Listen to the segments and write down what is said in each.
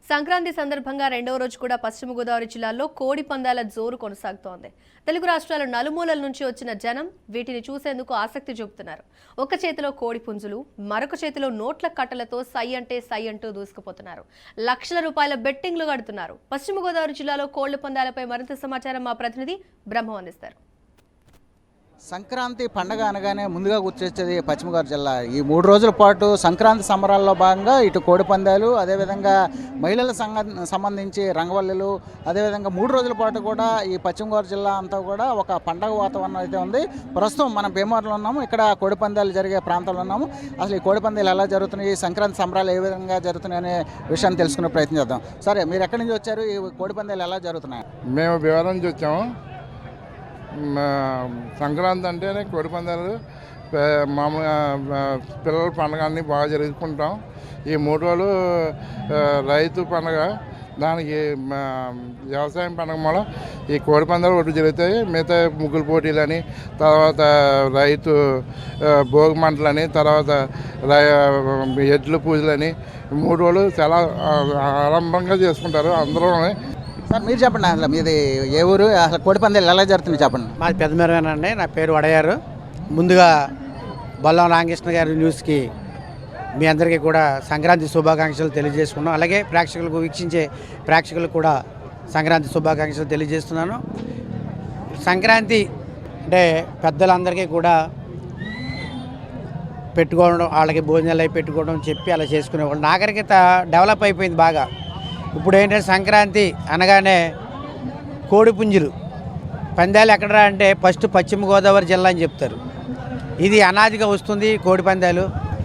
సంక్రాంతి సందర్భంగా రెండవ రోజు కూడా పశ్చిమ గోదావరి జిల్లాలో కోడి పందాల జోరు కొనసాగుతోంది. తెలుగు రాష్ట్రాల నలుమూలల నుంచి వచ్చిన జనం వీటిని చూసేందుకు ఆసక్తి చూపుతున్నారు. ఒక చేతిలో కోడి పుంజులు, మరొక చేతిలో నోట్ల కట్టలతో సై అంటే సై అంటూ దూసుకుపోతున్నారు. లక్షల రూపాయల బెట్టింగ్లు కడుతున్నారు. పశ్చిమ గోదావరి జిల్లాలో కోళ్ల పందాలపై మరింత సమాచారం మా ప్రతినిధి బ్రహ్మ అందిస్తారు. సంక్రాంతి పండగ అనగానే ముందుగా గుర్తొచ్చేది పశ్చిమ గోదావరి జిల్లా. ఈ 3 రోజుల పాటు సంక్రాంతి సంబరాల్లో భాగంగా ఇటు కోడి పందాలు, అదేవిధంగా మహిళల సంబంధించి రంగవల్లులు, అదేవిధంగా 3 రోజుల పాటు కూడా ఈ పశ్చిమ గోదావరి జిల్లా అంతా కూడా ఒక పండగ వాతావరణం అయితే ఉంది. ప్రస్తుతం మనం భీమవరంలో ఉన్నాము. ఇక్కడ కోడి పందాలు జరిగే ప్రాంతంలో ఉన్నాము. అసలు ఈ కోడి పందాలు ఎలా జరుగుతున్నాయి, ఈ సంక్రాంతి సంబరాలు ఏ విధంగా జరుగుతున్నాయి అనే విషయాన్ని తెలుసుకునే ప్రయత్నం చేద్దాం. సరే, మీరు ఎక్కడి నుంచి వచ్చారు? ఈ కోడి పందాలు ఎలా జరుగుతున్నాయి? మేము భీమవరం నుంచి వచ్చాము. సంక్రాంతి అంటేనే కోడి పందాలు మామూలుగా పిల్లల పండుగ అన్నీ బాగా జరుపుకుంటాం. ఈ 3 రోజులు రైతు పండుగ, దానికి వ్యవసాయం పండుగ మూల ఈ కోడి పందాలు ఒకటి జరుగుతాయి. మిగతా ముగ్గుల పోటీలని, తర్వాత రైతు భోగి మంటలని, తర్వాత ఎడ్ల పూజలని 3 రోజులు చాలా ఆరంభంగా చేసుకుంటారు అందరూ. సార్, మీరు చెప్పండి, అసలు మీది ఏ ఊరు, అసలు కోడి పందాలు ఎలా జరుగుతుంది చెప్పండి. మాది పెద్దమెరవేనండి. నా పేరు వడయారు. ముందుగా బొల్లం రామకృష్ణ గారి న్యూస్కి మీ అందరికీ కూడా సంక్రాంతి శుభాకాంక్షలు తెలియజేసుకున్నాం. అలాగే ప్రేక్షకులకు, వీక్షించే ప్రేక్షకులకు కూడా సంక్రాంతి శుభాకాంక్షలు తెలియజేస్తున్నాను. సంక్రాంతి అంటే పెద్దలందరికీ కూడా పెట్టుకోవడం, వాళ్ళకి భోజనాలు అవి పెట్టుకోవడం చెప్పి అలా చేసుకునేవాళ్ళు. నాగరికత డెవలప్ అయిపోయింది బాగా. ఇప్పుడు ఏంటంటే సంక్రాంతి అనగానే కోడి పుంజులు పందాలు ఎక్కడరా అంటే ఫస్ట్ పశ్చిమ గోదావరి జిల్లా అని చెప్తారు. ఇది అనాదిగా వస్తుంది. కోడి పందాలు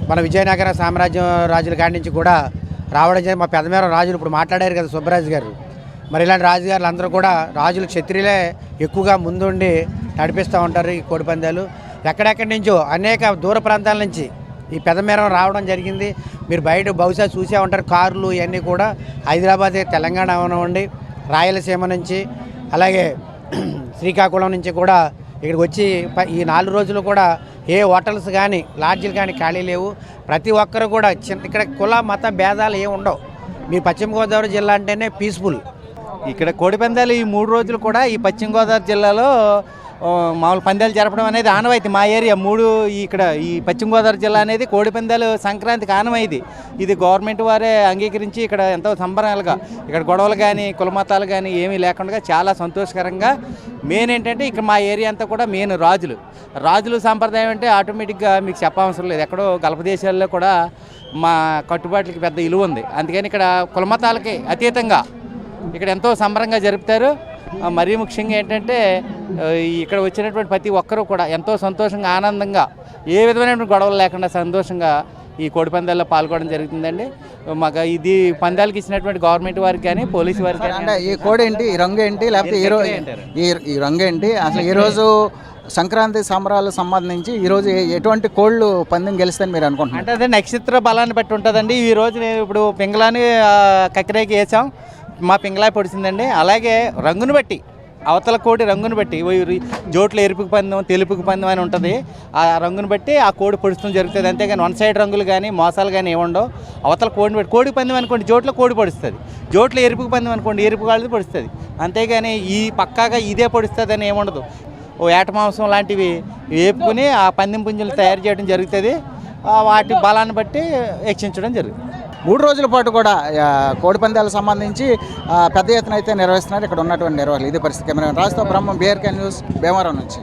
మన విజయనగర సామ్రాజ్యం రాజుల కాడి నుంచి కూడా రావడం జరిగింది. మా పెద్దమేరం రాజులు ఇప్పుడు మాట్లాడారు కదా, సుబ్బరాజు గారు. మరి ఇలాంటి రాజుగారులు అందరూ కూడా రాజులు, క్షత్రియులే ఎక్కువగా ముందుండి నడిపిస్తూ ఉంటారు ఈ కోడి పందాలు. ఎక్కడెక్కడి నుంచో అనేక దూర ప్రాంతాల నుంచి ఈ పెద్దమేరం రావడం జరిగింది. మీరు బయట బహుశా చూసే ఉంటారు. కార్లు ఇవన్నీ కూడా హైదరాబాద్, తెలంగాణ అవనివ్వండి, రాయలసీమ నుంచి, అలాగే శ్రీకాకుళం నుంచి కూడా ఇక్కడికి వచ్చి ఈ 4 రోజులు కూడా ఏ హోటల్స్ కానీ లాడ్జీలు కానీ ఖాళీ లేవు. ప్రతి ఒక్కరు కూడా ఇక్కడ కుల మత భేదాలు ఏమి ఉండవు. మీ పశ్చిమ గోదావరి జిల్లా అంటేనే పీస్ఫుల్. ఇక్కడ కోడి పందాలు ఈ 3 రోజులు కూడా ఈ పశ్చిమ గోదావరి జిల్లాలో మామూలు పందాలు జరపడం అనేది ఆనవాయితీ. మా ఏరియా ఇక్కడ ఈ పశ్చిమ గోదావరి జిల్లా అనేది కోడి పందాలు సంక్రాంతికి ఆనవాయితీ. ఇది గవర్నమెంట్ వారే అంగీకరించి ఇక్కడ ఎంతో సంబరాలుగా, ఇక్కడ గొడవలు కానీ కులమతాలు కానీ ఏమీ లేకుండా చాలా సంతోషకరంగా. మెయిన్ ఏంటంటే ఇక్కడ మా ఏరియా అంతా కూడా మెయిన్ రాజులు సాంప్రదాయం అంటే ఆటోమేటిక్గా మీకు చెప్పవసరం లేదు. ఎక్కడో గల్ఫ్ దేశాల్లో కూడా మా కట్టుబాట్లకి పెద్ద విలువ ఉంది. అందుకని ఇక్కడ కులమతాలకి అతీతంగా ఇక్కడ ఎంతో సంబరంగా జరుపుతారు. మరీ ముఖ్యంగా ఏంటంటే ఇక్కడ వచ్చినటువంటి ప్రతి ఒక్కరూ కూడా ఎంతో సంతోషంగా, ఆనందంగా, ఏ విధమైనటువంటి గొడవలు లేకుండా సంతోషంగా ఈ కోడి పందాల్లో పాల్గొనడం జరుగుతుందండి. మాకు ఇది పందాలకి ఇచ్చినటువంటి గవర్నమెంట్ వారికి కానీ, పోలీసు వారికి కానీ. అంటే ఈ కోడి ఏంటి, ఈ రంగు ఏంటి, లేకపోతే ఈ రంగు ఏంటి, అసలు ఈరోజు సంక్రాంతి సంబరాలకు సంబంధించి ఈరోజు ఎటువంటి కోళ్ళు పందెం గెలుస్తాయని మీరు అనుకుంటున్నారు? అంటే అదే నక్షత్ర బలాన్ని బట్టి ఉంటుందండి. ఈ రోజు నేను ఇప్పుడు పింగళాని కక్కిరేకి వేసాం, మా పింగళాయి పొడిచిందండి. అలాగే రంగును బట్టి, అవతల కోడి రంగును బట్టి, జోట్లు ఎరుపుకు పందెం, తెలుపుకు పందెం అని ఉంటుంది. ఆ రంగును బట్టి ఆ కోడి పొడుస్తుంది జరుగుతుంది. అంతేగాని 1 సైడ్ రంగులు కానీ మోసాలు కానీ ఏముండవు. అవతల కోడిని బట్టి, కోడి పందెం అనుకోండి జోట్లో కోడి పొడుస్తుంది, జోట్లో ఎరుపుకు పందెం అనుకోండి ఎరుపు కాళ్ళది పొడుస్తుంది. అంతేగాని ఈ పక్కాగా ఇదే పొడుస్తుంది అని ఏముండదు. ఓ ఏట మాంసం లాంటివి వేపుకుని ఆ పందెం పుంజులు తయారు చేయడం జరుగుతుంది. వాటి బలాన్ని బట్టి వీక్షించడం జరుగుతుంది. 3 రోజుల పాటు కూడా కోడి పందాలకు సంబంధించి పెద్ద ఎత్తున అయితే నిర్వహిస్తున్నారు ఇక్కడ ఉన్నటువంటి నిర్వాహకులు. ఇది పరిస్థితి. కెమెరా రాజుతో బ్రహ్మం, BRK న్యూస్, భీమవరం నుంచి.